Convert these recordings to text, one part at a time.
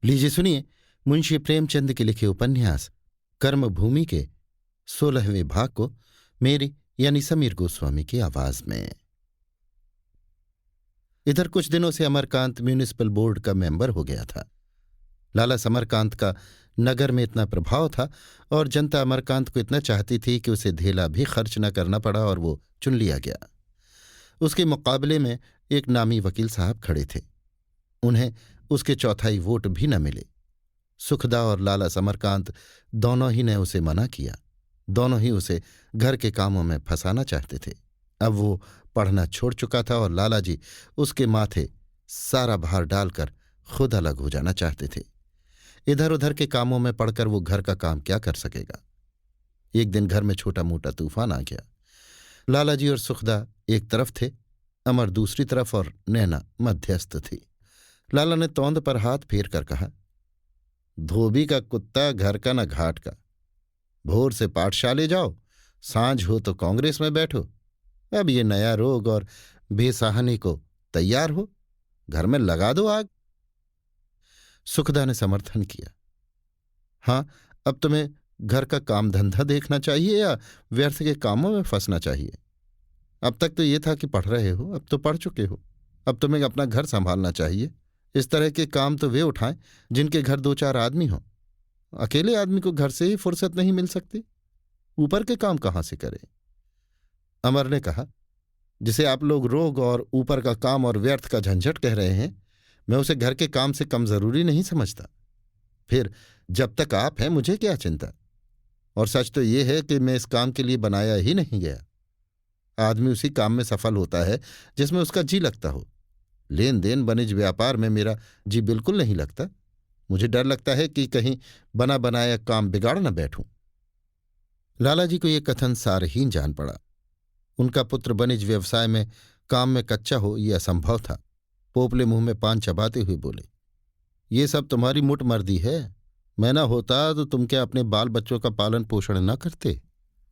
लीजिए सुनिए मुंशी प्रेमचंद के लिखे उपन्यास कर्मभूमि के 16वें भाग को मेरी यानी समीर गोस्वामी की आवाज में। इधर कुछ दिनों से अमरकांत म्यूनिसिपल बोर्ड का मेंबर हो गया था। लाला समरकांत का नगर में इतना प्रभाव था और जनता अमरकांत को इतना चाहती थी कि उसे धेला भी खर्च न करना पड़ा और वो चुन लिया गया। उसके मुकाबले में एक नामी वकील साहब खड़े थे। उन्हें उसके चौथाई वोट भी न मिले। सुखदा और लाला समरकांत दोनों ही ने उसे मना किया। दोनों ही उसे घर के कामों में फंसाना चाहते थे। अब वो पढ़ना छोड़ चुका था और लाला जी उसके माथे सारा भार डालकर खुद अलग हो जाना चाहते थे। इधर उधर के कामों में पड़कर वो घर का काम क्या कर सकेगा। एक दिन घर में छोटा मोटा तूफान आ गया। लाला जी और सुखदा एक तरफ थे, अमर दूसरी तरफ और नैना मध्यस्थ थी। लाला ने तौंद पर हाथ फेर कर कहा, धोबी का कुत्ता घर का न घाट का। भोर से पाठशाले जाओ, सांझ हो तो कांग्रेस में बैठो। अब ये नया रोग और बेसहाने को तैयार हो, घर में लगा दो आग। सुखदा ने समर्थन किया, हाँ, अब तुम्हें घर का काम धंधा देखना चाहिए या व्यर्थ के कामों में फंसना चाहिए। अब तक तो ये था कि पढ़ रहे हो, अब तो पढ़ चुके हो। अब तुम्हें अपना घर संभालना चाहिए। इस तरह के काम तो वे उठाएं जिनके घर दो चार आदमी हों। अकेले आदमी को घर से ही फुर्सत नहीं मिल सकती, ऊपर के काम कहाँ से करे। अमर ने कहा, जिसे आप लोग रोग और ऊपर का काम और व्यर्थ का झंझट कह रहे हैं, मैं उसे घर के काम से कम जरूरी नहीं समझता। फिर जब तक आप हैं मुझे क्या चिंता। और सच तो ये है कि मैं इस काम के लिए बनाया ही नहीं गया। आदमी उसी काम में सफल होता है जिसमें उसका जी लगता हो। लेन देन वनिज व्यापार में मेरा जी बिल्कुल नहीं लगता। मुझे डर लगता है कि कहीं बना बनाया काम बिगाड़ न बैठूं। लाला जी को यह कथन सारहीन जान पड़ा। उनका पुत्र वनिज व्यवसाय में काम में कच्चा हो यह असंभव था। पोपले मुंह में पान चबाते हुए बोले, ये सब तुम्हारी मुठ मर्दी है। मैं ना होता तो तुम क्या अपने बाल बच्चों का पालन पोषण न करते।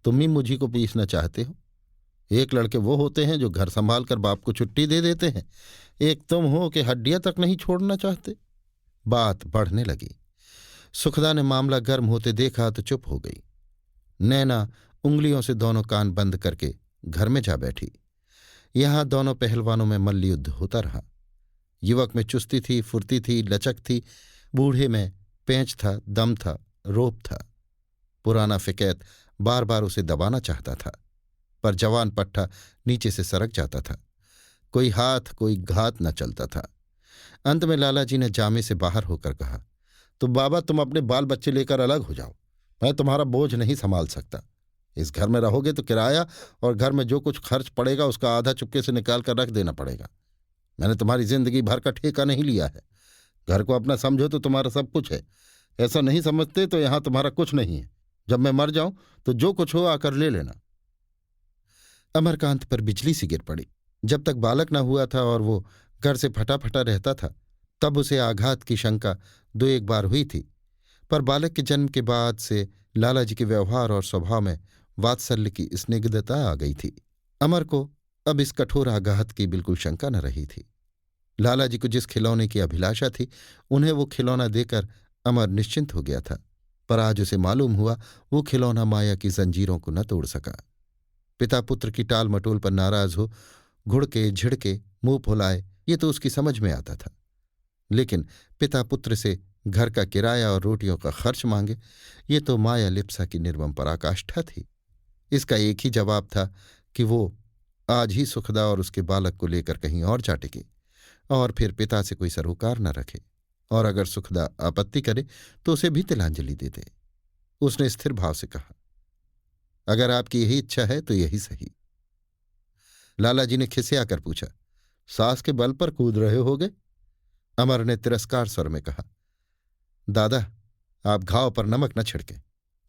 तुम ही मुझी को पीसना चाहते हो। एक लड़के वो होते हैं जो घर संभाल कर बाप को छुट्टी दे देते हैं, एक तुम हो कि हड्डियां तक नहीं छोड़ना चाहते। बात बढ़ने लगी। सुखदा ने मामला गर्म होते देखा तो चुप हो गई। नैना उंगलियों से दोनों कान बंद करके घर में जा बैठी। यहां दोनों पहलवानों में मल्लयुद्ध होता रहा। युवक में चुस्ती थी, फुर्ती थी, लचक थी। बूढ़े में पेंच था, दम था, रोप था। पुराना फिकैत बार बार उसे दबाना चाहता था, पर जवान पट्टा नीचे से सरक जाता था। कोई हाथ कोई घात न चलता था। अंत में लाला जी ने जामे से बाहर होकर कहा, तो बाबा तुम अपने बाल बच्चे लेकर अलग हो जाओ। मैं तुम्हारा बोझ नहीं संभाल सकता। इस घर में रहोगे तो किराया और घर में जो कुछ खर्च पड़ेगा उसका आधा चुपके से निकाल कर रख देना पड़ेगा। मैंने तुम्हारी जिंदगी भर का ठेका नहीं लिया है। घर को अपना समझो तो तुम्हारा सब कुछ है। ऐसा नहीं समझते तो यहां तुम्हारा कुछ नहीं है। जब मैं मर जाऊं तो जो कुछ हो आकर ले लेना। अमरकांत पर बिजली सी गिर पड़ी। जब तक बालक न हुआ था और वो घर से फटा फटा रहता था तब उसे आघात की शंका दो एक बार हुई थी, पर बालक के जन्म के बाद से लाला जी के व्यवहार और स्वभाव में वात्सल्य की स्निग्धता आ गई थी। अमर को अब इस कठोर आघात की बिल्कुल शंका न रही थी। लाला जी को जिस खिलौने की अभिलाषा थी उन्हें वो खिलौना देकर अमर निश्चिंत हो गया था, पर आज उसे मालूम हुआ वो खिलौना माया की जंजीरों को न तोड़ सका। पिता पुत्र की टाल मटोल पर नाराज हो, घुड़के झिड़के मुंह फुलाए, ये तो उसकी समझ में आता था। लेकिन पिता पुत्र से घर का किराया और रोटियों का खर्च मांगे, ये तो माया लिप्सा की निर्मम पराकाष्ठा थी। इसका एक ही जवाब था कि वो आज ही सुखदा और उसके बालक को लेकर कहीं और जा टिके और फिर पिता से कोई सरोकार न रखे, और अगर सुखदा आपत्ति करे तो उसे भी तिलांजलि दे दे। उसने स्थिर भाव से कहा, अगर आपकी यही इच्छा है तो यही सही। लाला जी ने खिसे आकर पूछा, सास के बल पर कूद रहे होगे? अमर ने तिरस्कार स्वर में कहा, दादा, आप घाव पर नमक न छिड़के।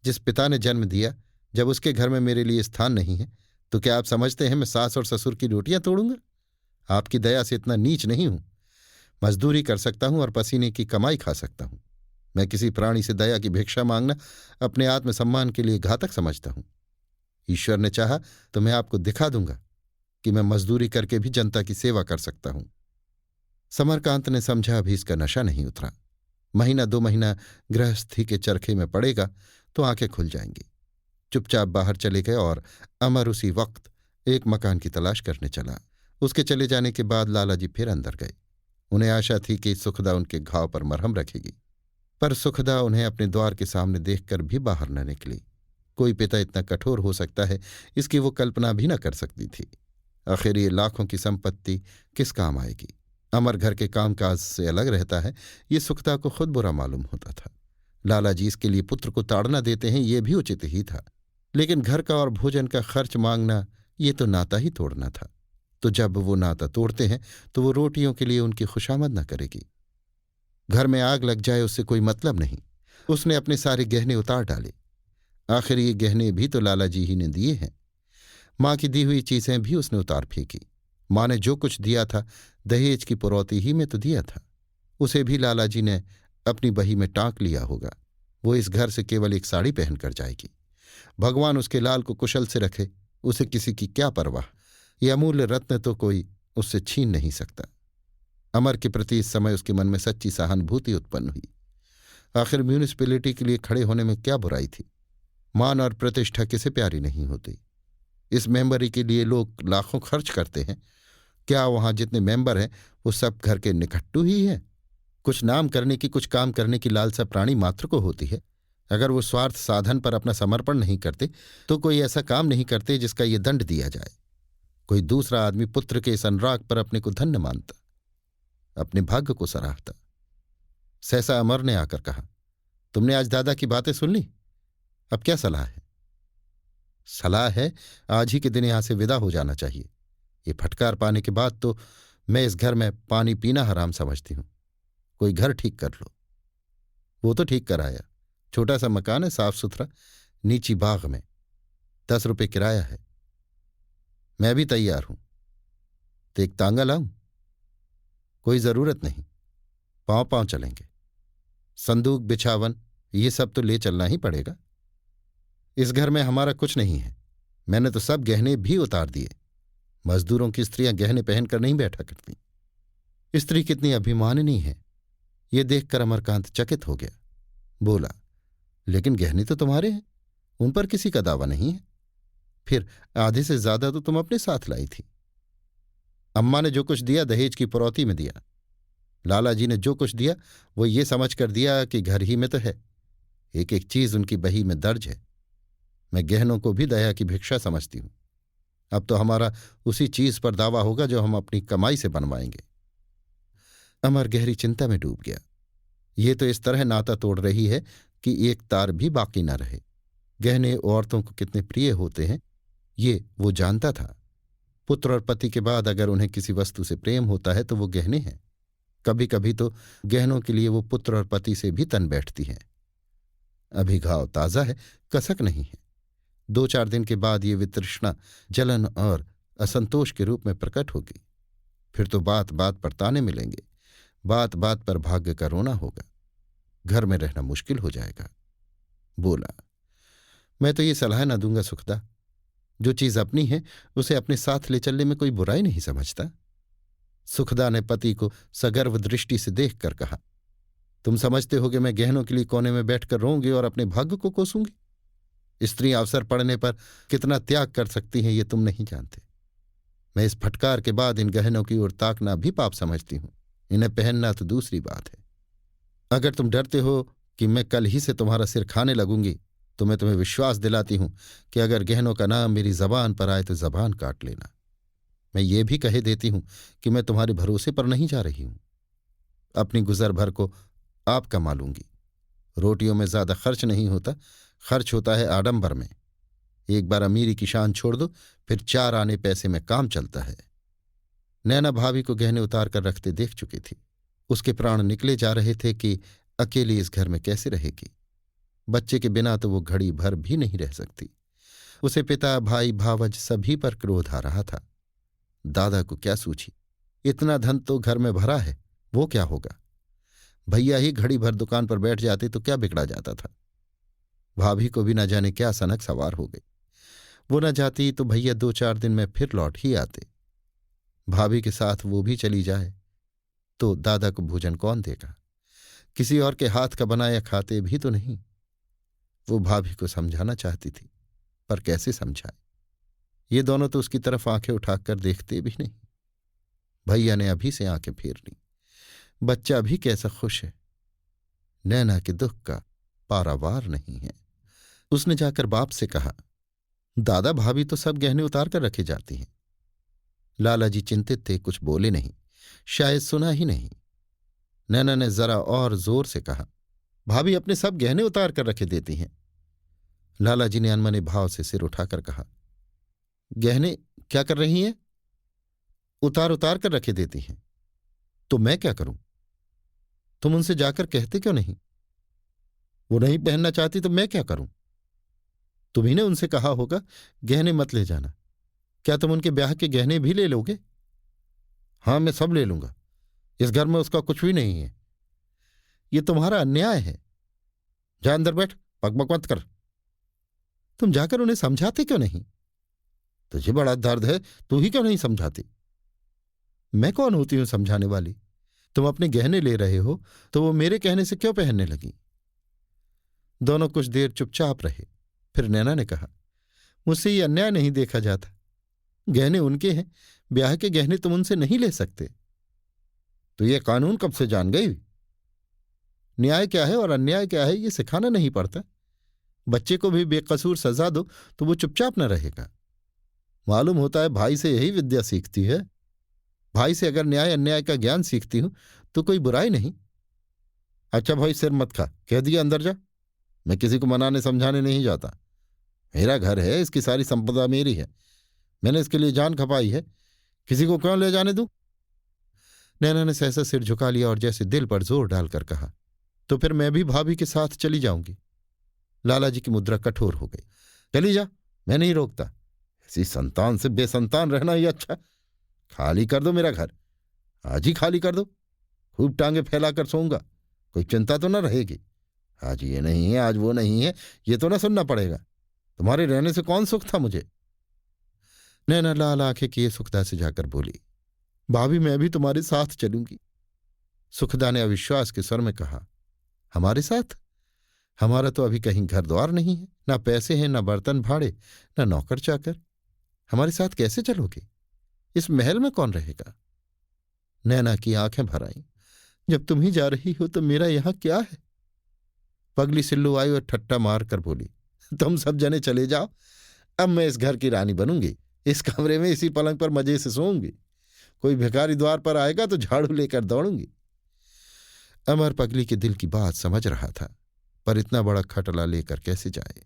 जिस पिता ने जन्म दिया, जब उसके घर में मेरे लिए स्थान नहीं है तो क्या आप समझते हैं मैं सास और ससुर की रोटियां तोड़ूंगा? आपकी दया से इतना नीच नहीं हूं। मजदूरी कर सकता हूं और पसीने की कमाई खा सकता हूं। मैं किसी प्राणी से दया की भिक्षा मांगना अपने आत्मसम्मान के लिए घातक समझता हूं। ईश्वर ने चाहा तो मैं आपको दिखा दूंगा कि मैं मजदूरी करके भी जनता की सेवा कर सकता हूं। समरकांत ने समझा अभी इसका नशा नहीं उतरा। महीना 2 महीना गृहस्थी के चरखे में पड़ेगा तो आंखें खुल जाएंगी। चुपचाप बाहर चले गए और अमर उसी वक्त एक मकान की तलाश करने चला। उसके चले जाने के बाद लालाजी फिर अंदर गए। उन्हें आशा थी कि सुखदा उनके घाव पर मरहम रखेगी, पर सुखदा उन्हें अपने द्वार के सामने देखकर भी बाहर न निकली। कोई पिता इतना कठोर हो सकता है, इसकी वो कल्पना भी न कर सकती थी। आखिर ये लाखों की संपत्ति किस काम आएगी? अमर घर के कामकाज से अलग रहता है, ये सुखदा को खुद बुरा मालूम होता था। लालाजी इसके लिए पुत्र को ताड़ना देते हैं, ये भी उचित ही था, लेकिन घर का और भोजन का खर्च मांगना ये तो नाता ही तोड़ना था। तो जब वो नाता तोड़ते हैं तो वो रोटियों के लिए उनकी खुशामद न करेगी। घर में आग लग जाए उससे कोई मतलब नहीं। उसने अपने सारे गहने उतार डाले। आखिर ये गहने भी तो लालाजी ही ने दिए हैं। माँ की दी हुई चीजें भी उसने उतार फेंकी। माँ ने जो कुछ दिया था दहेज की पुरौती ही में तो दिया था। उसे भी लालाजी ने अपनी बही में टाँक लिया होगा। वो इस घर से केवल एक साड़ी पहनकर जाएगी। भगवान उसके लाल को कुशल से रखे, उसे किसी की क्या परवाह। ये अमूल्य रत्न तो कोई उससे छीन नहीं सकता। अमर के प्रति इस समय उसके मन में सच्ची सहानुभूति उत्पन्न हुई। आखिर म्यूनिसिपैलिटी के लिए खड़े होने में क्या बुराई थी? मान और प्रतिष्ठा किसे प्यारी नहीं होती? इस मेंबरी के लिए लोग लाखों खर्च करते हैं। क्या वहां जितने मेंबर हैं वो सब घर के निकट्टू ही हैं? कुछ नाम करने की, कुछ काम करने की लालसा प्राणी मात्र को होती है। अगर वो स्वार्थ साधन पर अपना समर्पण नहीं करते तो कोई ऐसा काम नहीं करते जिसका ये दंड दिया जाए। कोई दूसरा आदमी पुत्र के इस अनुराग पर अपने को धन्य मानता, अपने भाग्य को सराहता। सहसा अमर ने आकर कहा, तुमने आज दादा की बातें सुन ली, अब क्या सलाह है? सलाह है आज ही के दिन यहां से विदा हो जाना चाहिए। ये फटकार पाने के बाद तो मैं इस घर में पानी पीना हराम समझती हूं। कोई घर ठीक कर लो। वो तो ठीक कराया, छोटा सा मकान है, साफ सुथरा, नीची बाग में, 10 रुपये किराया है। मैं भी तैयार हूं। तो एक तांगा लाऊं? कोई जरूरत नहीं, पांव पांव चलेंगे। संदूक, बिछावन, ये सब तो ले चलना ही पड़ेगा। इस घर में हमारा कुछ नहीं है। मैंने तो सब गहने भी उतार दिए। मजदूरों की स्त्रियां गहने पहनकर नहीं बैठा करती। स्त्री कितनी अभिमानिनी है, ये देखकर अमरकांत चकित हो गया। बोला, लेकिन गहने तो तुम्हारे हैं, उन पर किसी का दावा नहीं है। फिर आधे से ज्यादा तो तुम अपने साथ लाई थी। अम्मा ने जो कुछ दिया दहेज की पुरौती में दिया। लालाजी ने जो कुछ दिया वो ये समझ कर दिया कि घर ही में तो है। एक एक चीज उनकी बही में दर्ज है। मैं गहनों को भी दया की भिक्षा समझती हूं। अब तो हमारा उसी चीज पर दावा होगा जो हम अपनी कमाई से बनवाएंगे। अमर गहरी चिंता में डूब गया। ये तो इस तरह नाता तोड़ रही है कि एक तार भी बाकी न रहे। गहने औरतों को कितने प्रिय होते हैं ये वो जानता था। पुत्र और पति के बाद अगर उन्हें किसी वस्तु से प्रेम होता है तो वो गहने हैं। कभी कभी तो गहनों के लिए वो पुत्र और पति से भी तन बैठती हैं। अभी घाव ताजा है, कसक नहीं है। 2-4 दिन के बाद ये वितृष्णा जलन और असंतोष के रूप में प्रकट होगी। फिर तो बात बात पर ताने मिलेंगे, बात बात पर भाग्य का रोना होगा। घर में रहना मुश्किल हो जाएगा। बोला, मैं तो ये सलाह न दूंगा सुखदा। जो चीज अपनी है उसे अपने साथ ले चलने में कोई बुराई नहीं समझता। सुखदा ने पति को सगर्व दृष्टि से देखकर कहा, तुम समझते हो कि मैं गहनों के लिए कोने में बैठकर रोऊंगी और अपने भाग्य को कोसूंगी? स्त्री अवसर पड़ने पर कितना त्याग कर सकती हैं ये तुम नहीं जानते। मैं इस फटकार के बाद इन गहनों की ओर ताकना भी पाप समझती हूं। इन्हें पहनना तो दूसरी बात है। अगर तुम डरते हो कि मैं कल ही से तुम्हारा सिर खाने लगूंगी तो मैं तुम्हें विश्वास दिलाती हूं कि अगर गहनों का नाम मेरी जबान पर आए तो जबान काट लेना। मैं ये भी कहे देती हूं कि मैं तुम्हारे भरोसे पर नहीं जा रही हूं। अपनी गुजर भर को आप कमा लूंगी। रोटियों में ज्यादा खर्च नहीं होता, खर्च होता है आडंबर में। एक बार अमीरी की शान छोड़ दो, फिर 4 आने पैसे में काम चलता है। नैना भाभी को गहने उतार कर रखते देख चुकी थी। उसके प्राण निकले जा रहे थे कि अकेली इस घर में कैसे रहेगी। बच्चे के बिना तो वो घड़ी भर भी नहीं रह सकती। उसे पिता, भाई, भावज सभी पर क्रोध आ रहा था। दादा को क्या सूझी? इतना धन तो घर में भरा है, वो क्या होगा? भैया ही घड़ी भर दुकान पर बैठ जाते तो क्या बिगड़ा जाता था? भाभी को भी न जाने क्या सनक सवार हो गई। वो न जाती तो भैया 2-4 दिन में फिर लौट ही आते। भाभी के साथ वो भी चली जाए तो दादा को भोजन कौन देगा? किसी और के हाथ का बनाया खाते भी तो नहीं। वो भाभी को समझाना चाहती थी, पर कैसे समझाए। ये दोनों तो उसकी तरफ आंखें उठाकर देखते भी नहीं। भैया ने अभी से आंखें फेर ली। बच्चा भी कैसा खुश है। नैना के दुख का पारावार नहीं है। उसने जाकर बाप से कहा, दादा भाभी तो सब गहने उतार कर रखे जाती हैं। लालाजी चिंतित थे, कुछ बोले नहीं, शायद सुना ही नहीं। नैना ने जरा और जोर से कहा, भाभी अपने सब गहने उतार कर रखे देती हैं। लालाजी ने अनमने भाव से सिर उठाकर कहा, गहने क्या कर रही हैं? उतार उतार कर रखे देती हैं। तो मैं क्या करूं? तुम उनसे जाकर कहते क्यों नहीं? वो नहीं पहनना चाहती तो मैं क्या करूं? तुम्ही ने उनसे कहा होगा गहने मत ले जाना। क्या तुम उनके ब्याह के गहने भी ले लोगे? हां, मैं सब ले लूंगा। इस घर में उसका कुछ भी नहीं है। ये तुम्हारा अन्याय है। जा अंदर बैठ, बकबक मत कर। तुम जाकर उन्हें समझाते क्यों नहीं? तुझे बड़ा दर्द है, तू ही क्यों नहीं समझाती? मैं कौन होती हूं समझाने वाली? तुम अपने गहने ले रहे हो तो वो मेरे कहने से क्यों पहनने लगी? दोनों कुछ देर चुपचाप रहे। फिर नैना ने कहा, मुझसे ये अन्याय नहीं देखा जाता। गहने उनके हैं, ब्याह के गहने तुम उनसे नहीं ले सकते। तो ये कानून कब से जान गई? न्याय क्या है और अन्याय क्या है ये सिखाना नहीं पड़ता। बच्चे को भी बेकसूर सजा दो तो वो चुपचाप न रहेगा। मालूम होता है भाई से यही विद्या सीखती है। भाई से अगर न्याय अन्याय का ज्ञान सीखती हूं तो कोई बुराई नहीं। अच्छा भाई, सिर मत खा, कह दिया अंदर जा। मैं किसी को मनाने समझाने नहीं जाता। मेरा घर है, इसकी सारी संपदा मेरी है। मैंने इसके लिए जान खपाई है, किसी को क्यों ले जाने दूं? नैना ने सहसा सिर झुका लिया और जैसे दिल पर जोर डालकर कहा, तो फिर मैं भी भाभी के साथ चली जाऊंगी। लालाजी की मुद्रा कठोर हो गई। चली जा, मैं नहीं रोकता। ऐसी संतान से बेसंतान रहना ही अच्छा। खाली कर दो मेरा घर, आज ही खाली कर दो। खूब टांगे फैलाकर सोऊंगा, कोई चिंता तो न रहेगी। आज ये नहीं है, आज वो नहीं है, ये तो ना सुनना पड़ेगा। तुम्हारे रहने से कौन सुख था मुझे? नैना लाल आंखें किए सुखदा से जाकर बोली, भाभी मैं भी तुम्हारे साथ चलूंगी। सुखदा ने अविश्वास के स्वर में कहा, हमारे साथ? हमारा तो अभी कहीं घर द्वार नहीं है, ना पैसे हैं, ना बर्तन भाड़े, ना नौकर चाकर। हमारे साथ कैसे चलोगे? इस महल में कौन रहेगा? नैना की आंखें भर आईं। जब तुम ही जा रही हो तो मेरा यहां क्या है? पगली सिल्लू आई और ठट्टा मार कर बोली, तुम सब जने चले जाओ, अब मैं इस घर की रानी बनूंगी। इस कमरे में इसी पलंग पर मजे से सोऊंगी। कोई भिखारी द्वार पर आएगा तो झाड़ू लेकर दौड़ूंगी। अमर पगली के दिल की बात समझ रहा था, पर इतना बड़ा खटला लेकर कैसे जाए?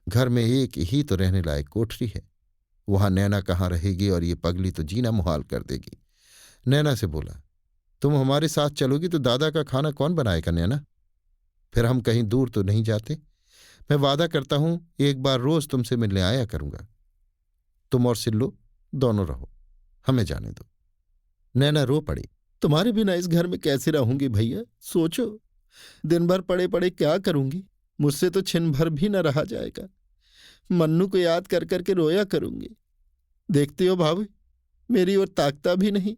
घर में एक ही तो रहने लायक कोठरी है, वहां नैना कहाँ रहेगी और ये पगली तो जीना मुहाल कर देगी। नैना से बोला, तुम हमारे साथ चलोगी तो दादा का खाना कौन बनाएगा नैना? फिर हम कहीं दूर तो नहीं जाते। मैं वादा करता हूं एक बार रोज तुमसे मिलने आया करूंगा। तुम और सिल्लू दोनों रहो, हमें जाने दो। नैना रो पड़ी, तुम्हारे बिना इस घर में कैसे रहूंगी भैया? सोचो, दिन भर पड़े पड़े क्या करूंगी? मुझसे तो छिन भर भी न रहा जाएगा। मन्नू को याद कर करके रोया करूंगी। देखते हो भाभी, मेरी ओर ताकता भी नहीं।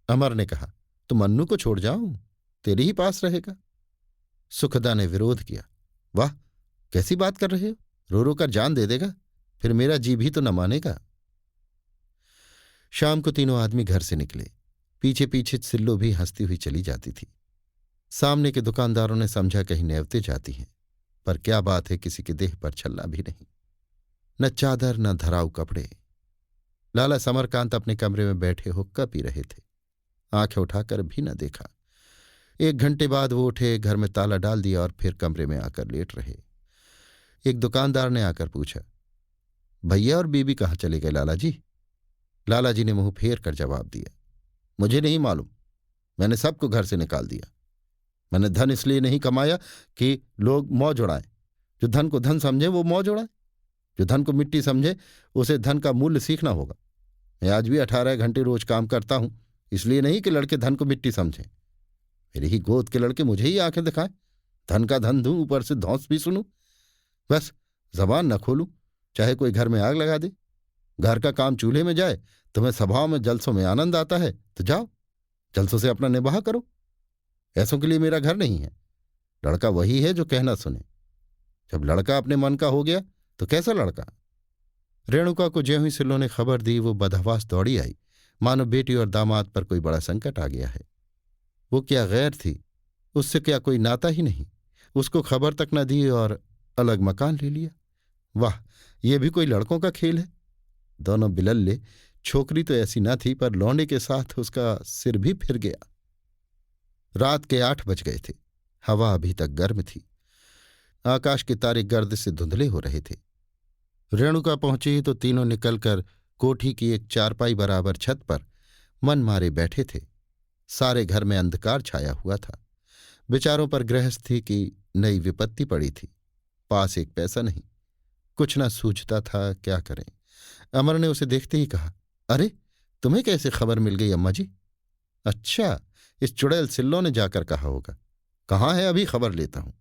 अमर ने कहा, तो मन्नू को छोड़ जाऊं, तेरे ही पास रहेगा। सुखदा ने विरोध किया, वाह कैसी बात कर रहे हो? रो रो कर जान दे देगा, फिर मेरा जी भी तो न मानेगा। शाम को तीनों आदमी घर से निकले। पीछे पीछे सिल्लो भी हंसती हुई चली जाती थी। सामने के दुकानदारों ने समझा कहीं नेवते जाती हैं, पर क्या बात है, किसी के देह पर छल्ला भी नहीं, न चादर न धराऊ कपड़े। लाला समरकांत अपने कमरे में बैठे हुक्का पी रहे थे। आंखें उठाकर भी न देखा। 1 घंटे बाद वो उठे, घर में ताला डाल दिया और फिर कमरे में आकर लेट रहे। एक दुकानदार ने आकर पूछा, भैया और बीबी कहाँ चले गए लालाजी? लालाजी ने मुंह फेर कर जवाब दिया, मुझे नहीं मालूम, मैंने सबको घर से निकाल दिया। मैंने धन इसलिए नहीं कमाया कि लोग मौज उड़ाएं। जो धन को धन समझे वो मौज उड़ाए, जो धन को मिट्टी समझे उसे धन का मूल्य सीखना होगा। मैं आज भी 18 घंटे रोज काम करता हूं, इसलिए नहीं कि लड़के धन को मिट्टी समझें। मेरी ही गोद के लड़के मुझे ही आंखें दिखाएं, धन का धन दूं, ऊपर से धौंस भी सुनूं। बस जबान न खोलूं, चाहे कोई घर में आग लगा दे। घर का काम चूल्हे में जाए। तुम्हें सभाओं में जलसों में आनंद आता है तो जाओ, जलसों से अपना निबाह करो। ऐसों के लिए मेरा घर नहीं है। लड़का वही है जो कहना सुने। जब लड़का अपने मन का हो गया तो कैसा लड़का। रेणुका को ज्यों ही सिल्लो ने खबर दी वो बदहवास दौड़ी आई, मानो बेटी और दामाद पर कोई बड़ा संकट आ गया है। वो क्या गैर थी, उससे क्या कोई नाता ही नहीं। उसको खबर तक न दी और अलग मकान ले लिया। वाह, ये भी कोई लड़कों का खेल है। दोनों बिलल्ले, छोकरी तो ऐसी न थी पर लौंडे के साथ उसका सिर भी फिर गया। रात के 8 बज गए थे। हवा अभी तक गर्म थी। आकाश के तारे गर्द से धुंधले हो रहे थे। रेणुका पहुंची तो तीनों निकलकर कोठी की एक चारपाई बराबर छत पर मन मारे बैठे थे। सारे घर में अंधकार छाया हुआ था। बेचारों पर गृहस्थी की नई विपत्ति पड़ी थी। पास एक पैसा नहीं, कुछ न सूझता था क्या करें। अमर ने उसे देखते ही कहा, अरे तुम्हें कैसे खबर मिल गई अम्मा जी? अच्छा, इस चुड़ैल सिल्लो ने जाकर कहा होगा। कहाँ है, अभी खबर लेता हूं।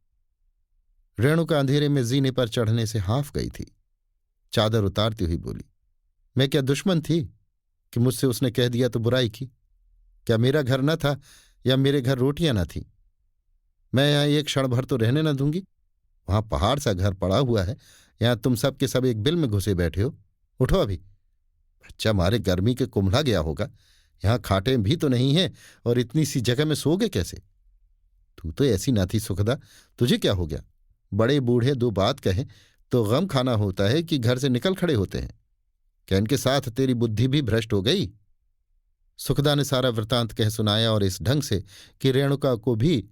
रेणुका अंधेरे में जीने पर चढ़ने से हाँफ गई थी। चादर उतारती हुई बोली, मैं क्या दुश्मन थी कि मुझसे उसने कह दिया तो बुराई की? क्या मेरा घर न था या मेरे घर रोटियां न थी? मैं यहां एक क्षण भर तो रहने न दूंगी। वहां पहाड़ सा घर पड़ा हुआ है, यहां तुम सब के सब एक बिल में घुसे बैठे हो। उठो अभी। बच्चा मारे गर्मी के कुम्हला गया होगा। यहां खाटें भी तो नहीं है और इतनी सी जगह में सोगे कैसे? तू तो ऐसी ना थी सुखदा, तुझे क्या हो गया? बड़े बूढ़े दो बात कहें तो गम खाना होता है कि घर से निकल खड़े होते हैं। क्या इनके साथ तेरी बुद्धि भी भ्रष्ट हो गई? सुखदा ने सारा वृतांत कह सुनाया और इस ढंग से कि रेणुका को भी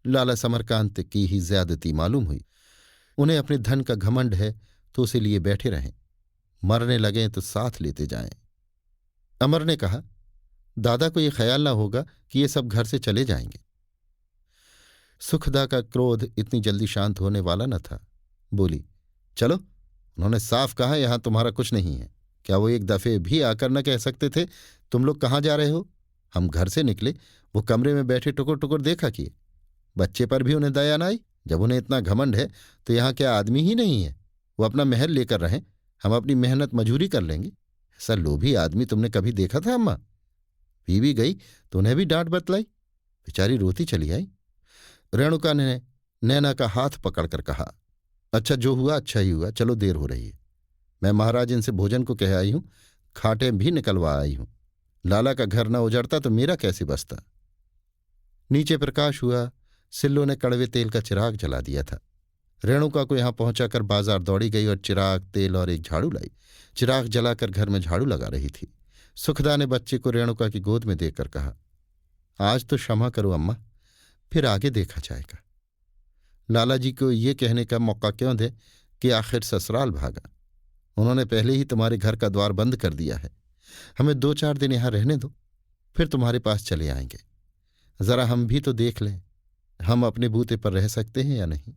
लाला समरकांत की ही ज्यादती मालूम हुई। उन्हें अपने धन का घमंड है तो उसे लिए बैठे रहें, मरने लगें तो साथ लेते जाएं। अमर ने कहा, दादा को यह ख्याल ना होगा कि ये सब घर से चले जाएंगे। सुखदा का क्रोध इतनी जल्दी शांत होने वाला न था। बोली, चलो, उन्होंने साफ कहा यहां तुम्हारा कुछ नहीं है। क्या वो एक दफे भी आकर न कह सकते थे, तुम लोग कहाँ जा रहे हो? हम घर से निकले, वो कमरे में बैठे टुकुर टुकुर देखा किए। बच्चे पर भी उन्हें दया न आई। जब उन्हें इतना घमंड है तो यहाँ क्या आदमी ही नहीं है? वो अपना महल लेकर रहें, हम अपनी मेहनत मजूरी कर लेंगे। ऐसा लोभी आदमी तुमने कभी देखा था अम्मा? बीवी गई तो उन्हें भी डांट बतलाई, बेचारी रोती चली आई। रेणुका ने नैना का हाथ पकड़कर कहा, अच्छा जो हुआ अच्छा ही हुआ, चलो देर हो रही है। मैं महाराज इनसे भोजन को कह आई हूं, खाटें भी निकलवा आई हूं। लाला का घर न उजड़ता तो मेरा कैसे बसता। नीचे प्रकाश हुआ। सिल्लो ने कड़वे तेल का चिराग जला दिया था। रेणुका को यहां पहुंचाकर बाजार दौड़ी गई और चिराग, तेल और एक झाड़ू लाई। चिराग जलाकर घर में झाड़ू लगा रही थी। सुखदा ने बच्चे को रेणुका की गोद में देकर कहा, आज तो क्षमा करो अम्मा, फिर आगे देखा जाएगा। लाला जी को ये कहने का मौका क्यों दे कि आखिर ससुराल भागा। उन्होंने पहले ही तुम्हारे घर का द्वार बंद कर दिया है। हमें 2-4 दिन यहां रहने दो, फिर तुम्हारे पास चले आएंगे। जरा हम भी तो देख लें, हम अपने बूते पर रह सकते हैं या नहीं।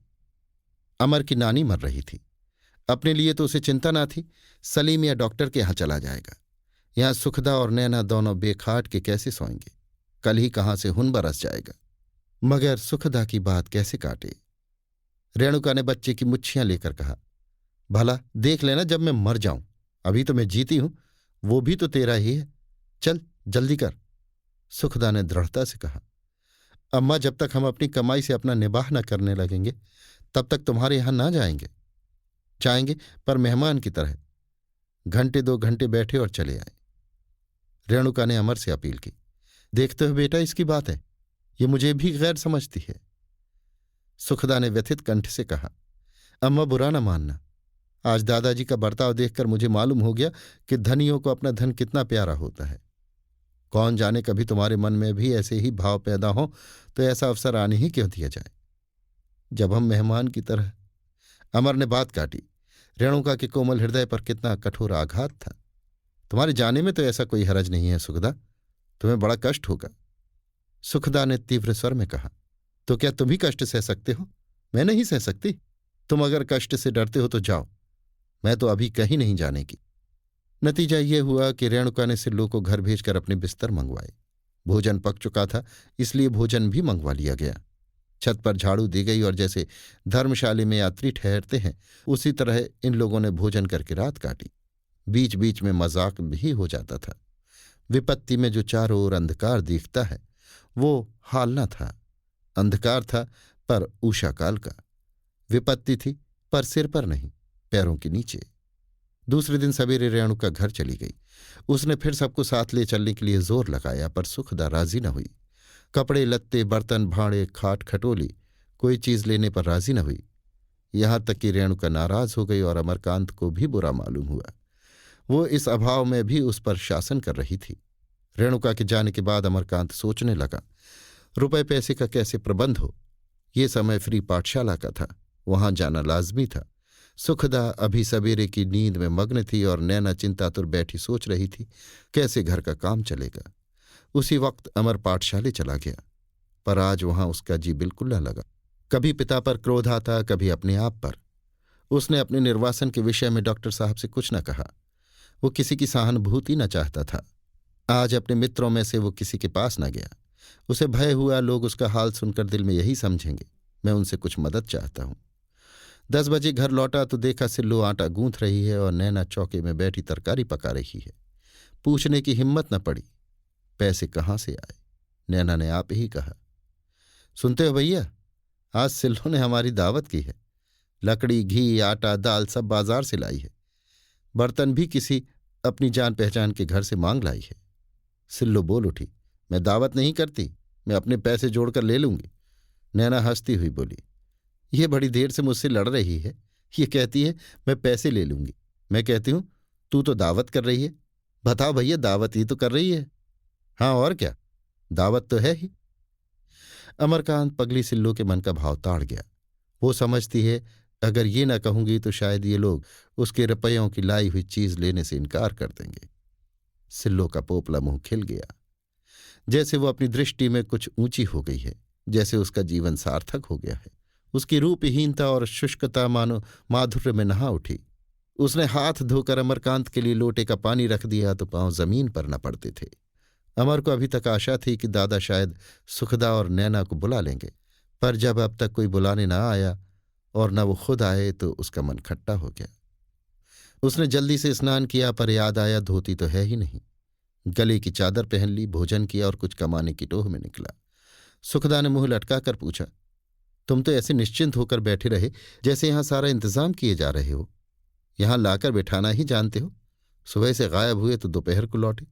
अमर की नानी मर रही थी। अपने लिए तो उसे चिंता ना थी, सलीम या डॉक्टर के यहां चला जाएगा। यहां सुखदा और नैना दोनों बेखाट के कैसे सोएंगे? कल ही कहां से हुन बरस जाएगा। मगर सुखदा की बात कैसे काटे? रेणुका ने बच्चे की मुच्छियां लेकर कहा, भला देख लेना जब मैं मर जाऊं, अभी तो मैं जीती हूं, वो भी तो तेरा ही है। चल जल्दी कर। सुखदा ने दृढ़ता से कहा, अम्मा जब तक हम अपनी कमाई से अपना निबाह न करने लगेंगे तब तक तुम्हारे यहां ना जाएंगे। जाएंगे पर मेहमान की तरह, घंटे 2 घंटे बैठे और चले आए। रेणुका ने अमर से अपील की, देखते हो बेटा, इसकी बात है, ये मुझे भी गैर समझती है। सुखदा ने व्यथित कंठ से कहा, अम्मा बुरा न मानना, आज दादाजी का बर्ताव देखकर मुझे मालूम हो गया कि धनियों को अपना धन कितना प्यारा होता है। कौन जाने कभी तुम्हारे मन में भी ऐसे ही भाव पैदा हो तो ऐसा अवसर आने ही क्यों दिया जाए, जब हम मेहमान की तरह। अमर ने बात काटी। रेणुका के कोमल हृदय पर कितना कठोर आघात था। तुम्हारे जाने में तो ऐसा कोई हरज नहीं है सुखदा, तुम्हें बड़ा कष्ट होगा। सुखदा ने तीव्र स्वर में कहा, तो क्या तुम ही कष्ट सह सकते हो? मैं नहीं सह सकती। तुम अगर कष्ट से डरते हो तो जाओ, मैं तो अभी कहीं नहीं जाने की। नतीजा ये हुआ कि रेणुका ने सिल्लू को घर भेजकर अपने बिस्तर मंगवाए। भोजन पक चुका था, इसलिए भोजन भी मंगवा लिया गया। छत पर झाड़ू दी गई और जैसे धर्मशाला में यात्री ठहरते हैं उसी तरह इन लोगों ने भोजन करके रात काटी। बीच बीच में मजाक भी हो जाता था। विपत्ति में जो चारों ओर अंधकार दिखता है वो हाल न था। अंधकार था पर उषाकाल का। विपत्ति थी पर सिर पर नहीं, पैरों के नीचे। दूसरे दिन सवेरे रेणुका घर चली गई। उसने फिर सबको साथ ले चलने के लिए जोर लगाया, पर सुखदा राजी न हुई। कपड़े लत्ते, बर्तन भांडे, खाट खटोली, कोई चीज लेने पर राजी न हुई। यहां तक कि रेणुका नाराज हो गई और अमरकांत को भी बुरा मालूम हुआ। वो इस अभाव में भी उस पर शासन कर रही थी। रेणुका के जाने के बाद अमरकांत सोचने लगा, रुपए पैसे का कैसे प्रबंध हो। ये समय फ्री पाठशाला का था, वहां जाना लाजमी था। सुखदा अभी सवेरे की नींद में मग्न थी और नैना चिंतातुर बैठी सोच रही थी कैसे घर का काम चलेगा। उसी वक्त अमर पाठशाले चला गया, पर आज वहां उसका जी बिल्कुल न लगा। कभी पिता पर क्रोध आता, कभी अपने आप पर। उसने अपने निर्वासन के विषय में डॉक्टर साहब से कुछ न कहा। वो किसी की सहानुभूति न चाहता था। आज अपने मित्रों में से वो किसी के पास न गया। उसे भय हुआ लोग उसका हाल सुनकर दिल में यही समझेंगे, मैं उनसे कुछ मदद चाहता हूं। 10 बजे घर लौटा तो देखा सिल्लू आटा गूंथ रही है और नैना चौके में बैठी तरकारी पका रही है। पूछने की हिम्मत न पड़ी, पैसे कहाँ से आए। नैना ने आप ही कहा, सुनते हो भैया, आज सिल्लू ने हमारी दावत की है। लकड़ी, घी, आटा, दाल सब बाजार से लाई है। बर्तन भी किसी अपनी जान पहचान के घर से मांग लाई है। सिल्लू बोल उठी, मैं दावत नहीं करती, मैं अपने पैसे जोड़कर ले लूंगी। नैना हंसती हुई बोली, ये बड़ी देर से मुझसे लड़ रही है। ये कहती है मैं पैसे ले लूंगी, मैं कहती हूं तू तो दावत कर रही है। बताओ भैया, दावत ही तो कर रही है। हाँ और क्या, दावत तो है ही। अमरकांत पगली सिल्लू के मन का भाव ताड़ गया। वो समझती है अगर ये ना कहूंगी तो शायद ये लोग उसके रुपयों की लाई हुई चीज लेने से इनकार कर देंगे। सिल्लू का पोपला मुंह खिल गया, जैसे वो अपनी दृष्टि में कुछ ऊंची हो गई है, जैसे उसका जीवन सार्थक हो गया है। उसकी रूपहीनता और शुष्कता मानो माधुर्य में नहा उठी। उसने हाथ धोकर अमरकांत के लिए लोटे का पानी रख दिया तो पांव जमीन पर न पड़ते थे। अमर को अभी तक आशा थी कि दादा शायद सुखदा और नैना को बुला लेंगे, पर जब अब तक कोई बुलाने न आया और न वो खुद आए तो उसका मन खट्टा हो गया। उसने जल्दी से स्नान किया, पर याद आया धोती तो है ही नहीं। गले की चादर पहन ली, भोजन किया और कुछ कमाने की टोह में निकला। सुखदा ने मुंह लटका कर पूछा, तुम तो ऐसे निश्चिंत होकर बैठे रहे जैसे यहां सारा इंतजाम किए जा रहे हो। यहां लाकर बिठाना ही जानते हो। सुबह से गायब हुए तो दोपहर को लौटे।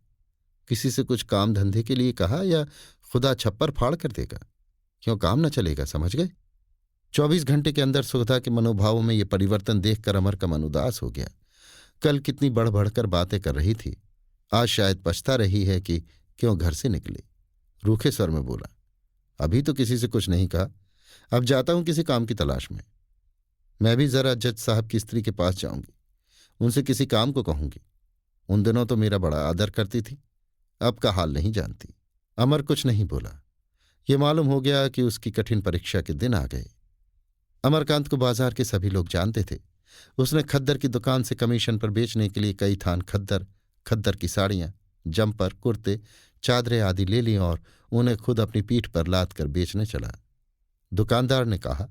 किसी से कुछ काम धंधे के लिए कहा या खुदा छप्पर फाड़ कर देगा? क्यों काम न चलेगा, समझ गए? 24 घंटे के अंदर सुखदा के मनोभावों में ये परिवर्तन देखकर अमर का मन उदास हो गया। कल कितनी बढ़ बढ़कर बातें कर रही थी, आज शायद पछता रही है कि क्यों घर से निकले। रूखे स्वर में बोला, अभी तो किसी से कुछ नहीं कहा, अब जाता हूं किसी काम की तलाश में। मैं भी जरा जज साहब की स्त्री के पास जाऊंगी, उनसे किसी काम को कहूंगी। उन दिनों तो मेरा बड़ा आदर करती थी, अब का हाल नहीं जानती। अमर कुछ नहीं बोला। ये मालूम हो गया कि उसकी कठिन परीक्षा के दिन आ गए। अमरकांत को बाजार के सभी लोग जानते थे। उसने खद्दर की दुकान से कमीशन पर बेचने के लिए कई थान खद्दर, खद्दर की साड़ियां, जंपर, कुर्ते, चादरें आदि ले ली और उन्हें खुद अपनी पीठ पर लाद कर बेचने चला। दुकानदार ने कहा,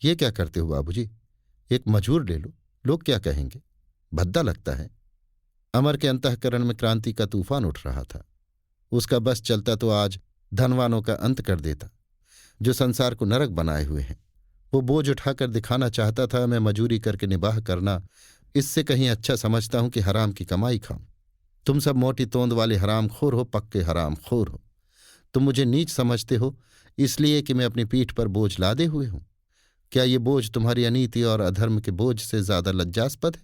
ये क्या करते हो बाबूजी, एक मजूर ले लो, लोग क्या कहेंगे, भद्दा लगता है। अमर के अंतःकरण में क्रांति का तूफान उठ रहा था। उसका बस चलता तो आज धनवानों का अंत कर देता, जो संसार को नरक बनाए हुए हैं। वो बोझ उठाकर दिखाना चाहता था, मैं मजूरी करके निबाह करना इससे कहीं अच्छा समझता हूं कि हराम की कमाई खाऊं। तुम सब मोटी तोंद वाले हराम खोर हो, पक्के हराम खोर हो। तुम मुझे नीच समझते हो इसलिए कि मैं अपनी पीठ पर बोझ लादे हुए हूं। क्या ये बोझ तुम्हारी अनीति और अधर्म के बोझ से ज्यादा लज्जास्पद है,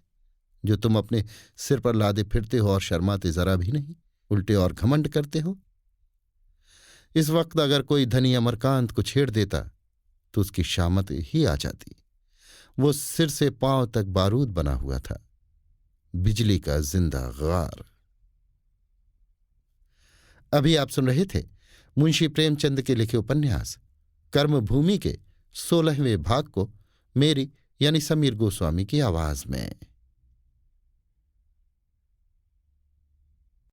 जो तुम अपने सिर पर लादे फिरते हो और शर्माते जरा भी नहीं, उल्टे और घमंड करते हो? इस वक्त अगर कोई धनी अमरकांत को छेड़ देता तो उसकी शामत ही आ जाती। वो सिर से पांव तक बारूद बना हुआ था, बिजली का जिंदा गार। अभी आप सुन रहे थे मुंशी प्रेमचंद के लिखे उपन्यास कर्मभूमि के 16वें भाग को मेरी यानी समीर गोस्वामी की आवाज में।